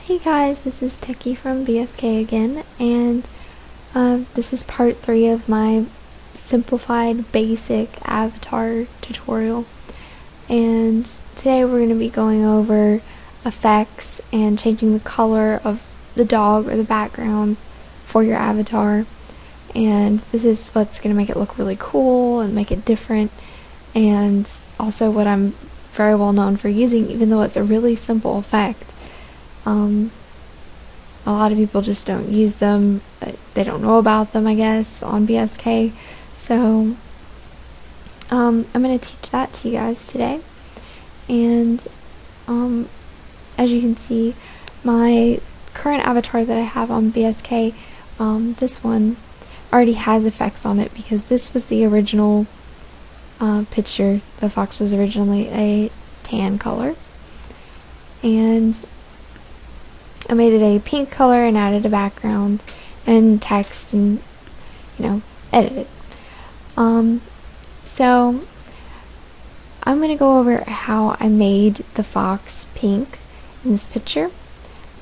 Hey guys, this is Techie from BSK again, and this is part 3 of my simplified basic avatar tutorial. And today we're going to be going over effects and changing the color of the dog or the background for your avatar. And this is what's going to make it look really cool and make it different, and also what I'm very well known for using, even though it's a really simple effect. A lot of people just don't use them. They don't know about them, I guess, on BSK. So I'm going to teach that to you guys today. And as you can see, my current avatar that I have on BSK, this one already has effects on it because this was the original picture. The fox was originally a tan color. And I made it a pink color and added a background and text and, edited. So I'm going to go over how I made the fox pink in this picture.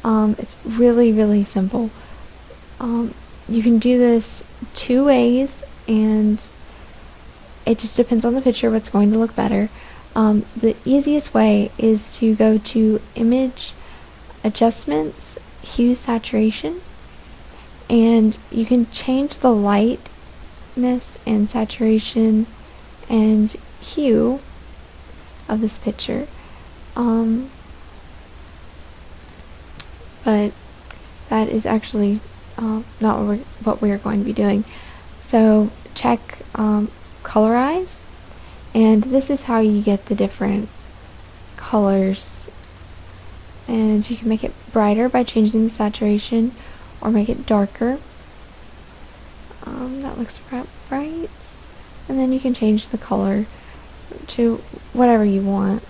It's really, really simple. You can do this 2 ways, and it just depends on the picture what's going to look better. The easiest way is to go to Image, Adjustments, Hue, Saturation, and you can change the lightness and saturation and hue of this picture, but that is actually not what we're going to be doing. So check Colorize, and this is how you get the different colors. And you can make it brighter by changing the saturation, or make it darker. That looks bright. And then you can change the color to whatever you want.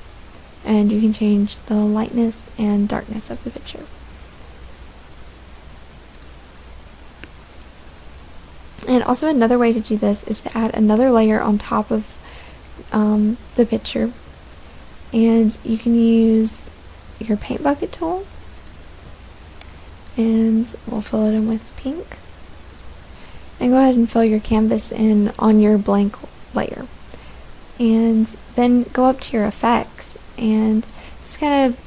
And you can change the lightness and darkness of the picture. And also another way to do this is to add another layer on top of the picture. And you can use your paint bucket tool, and we'll fill it in with pink, and go ahead and fill your canvas in on your blank layer, and then go up to your effects and just kind of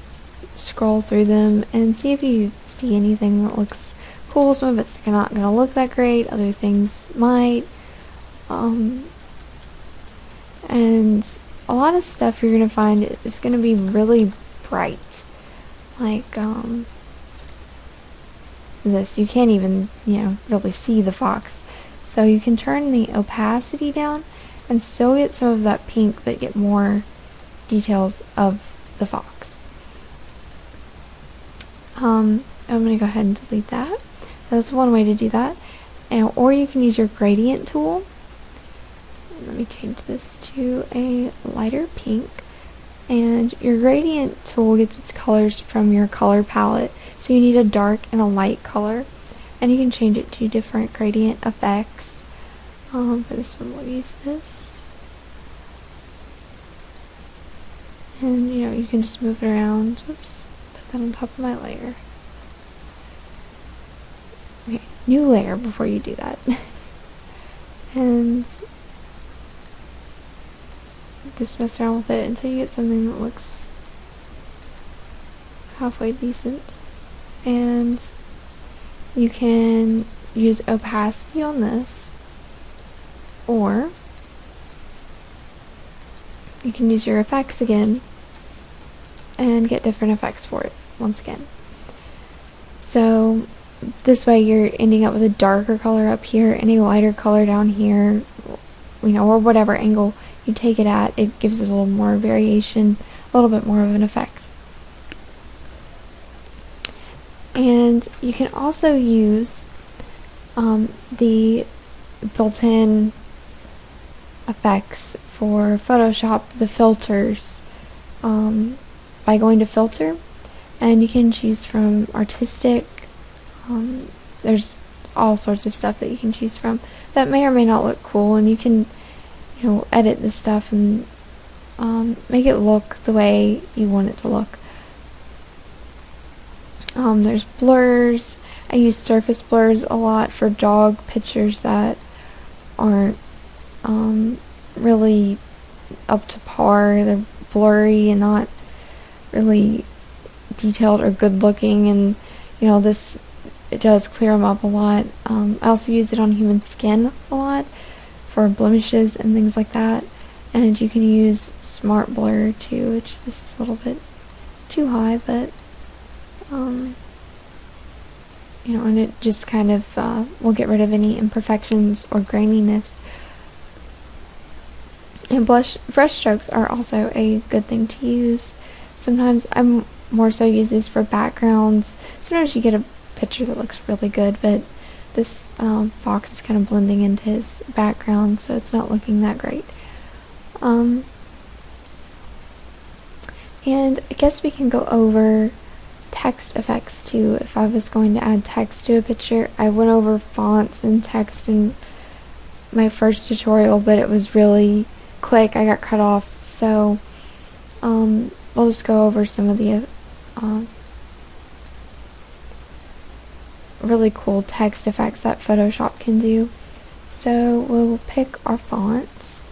scroll through them and see if you see anything that looks cool. Some of it's not going to look that great, other things might, and a lot of stuff you're going to find is going to be really bright. Like this, you can't even, really see the fox. So you can turn the opacity down and still get some of that pink, but get more details of the fox. I'm going to go ahead and delete that. That's one way to do that. Or you can use your gradient tool. Let me change this to a lighter pink. And your gradient tool gets its colors from your color palette. So you need a dark and a light color. And you can change it to different gradient effects. For this one, we'll use this. And, you can just move it around. Oops. Put that on top of my layer. Okay, new layer before you do that. And just mess around with it until you get something that looks halfway decent. And you can use opacity on this, or you can use your effects again and get different effects for it once again. So this way you're ending up with a darker color up here and a lighter color down here, or whatever angle you take it at, it gives it a little more variation, a little bit more of an effect. And you can also use the built-in effects for Photoshop, the filters, by going to Filter, and you can choose from Artistic. There's all sorts of stuff that you can choose from that may or may not look cool, and you can edit this stuff and make it look the way you want it to look. There's blurs. I use surface blurs a lot for dog pictures that aren't really up to par. They're blurry and not really detailed or good looking, and this, it does clear them up a lot. I also use it on human skin a lot for blemishes and things like that. And you can use smart blur too, which this is a little bit too high, but and it just kind of will get rid of any imperfections or graininess. And brush strokes are also a good thing to use. Sometimes I'm more so use these for backgrounds. Sometimes you get a picture that looks really good, but this fox is kind of blending into his background, so it's not looking that great. And I guess we can go over text effects too. If I was going to add text to a picture, I went over fonts and text in my first tutorial, but it was really quick. I got cut off, so we'll just go over some of the really cool text effects that Photoshop can do. So we'll pick our fonts,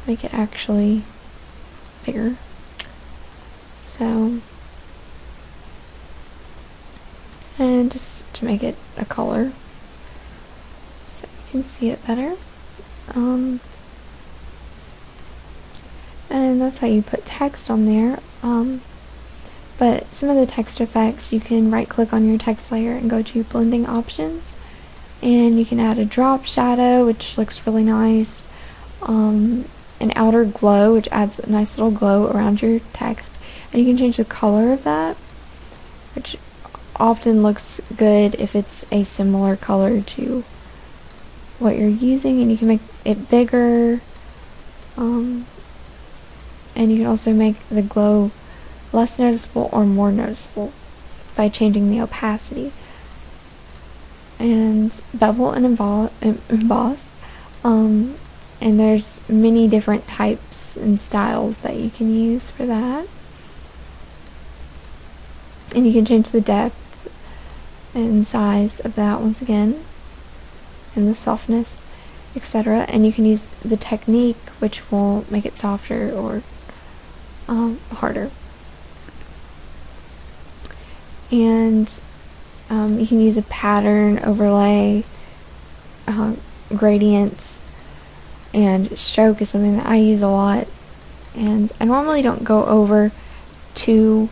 make it actually bigger. So, and just to make it a color so you can see it better. And that's how you put text on there. But some of the text effects, you can right click on your text layer and go to blending options, and you can add a drop shadow, which looks really nice, an outer glow, which adds a nice little glow around your text, and you can change the color of that, which often looks good if it's a similar color to what you're using, and you can make it bigger, and you can also make the glow less noticeable or more noticeable by changing the opacity. And bevel and emboss, and there's many different types and styles that you can use for that. And you can change the depth and size of that once again, and the softness, etc. And you can use the technique, which will make it softer or harder. And you can use a pattern, overlay, gradient, and stroke is something that I use a lot. And I normally don't go over 2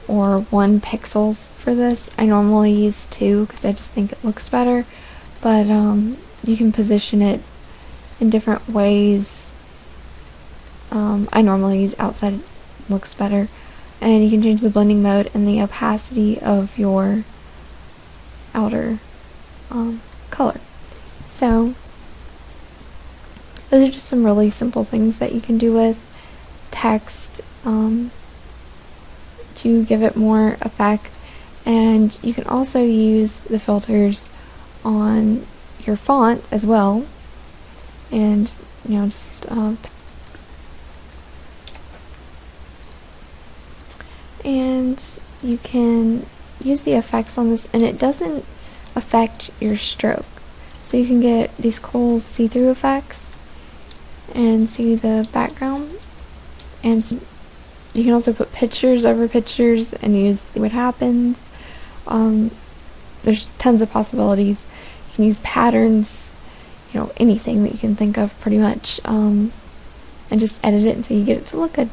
or 1 pixels for this. I normally use 2 because I just think it looks better. But you can position it in different ways. I normally use outside, looks better. And you can change the blending mode and the opacity of your outer color. So those are just some really simple things that you can do with text to give it more effect. And you can also use the filters on your font as well, and just and you can use the effects on this, and it doesn't affect your stroke, so you can get these cool see-through effects and see the background. And you can also put pictures over pictures and use what happens. There's tons of possibilities. You can use patterns, anything that you can think of pretty much, and just edit it until you get it to look good.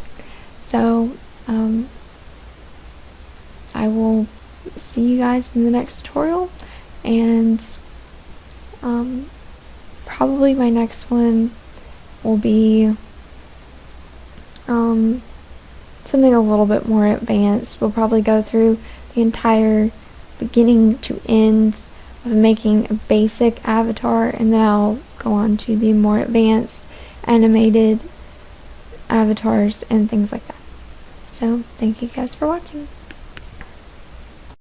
So I will see you guys in the next tutorial, and probably my next one will be something a little bit more advanced. We'll probably go through the entire beginning to end of making a basic avatar, and then I'll go on to the more advanced animated avatars and things like that. So thank you guys for watching.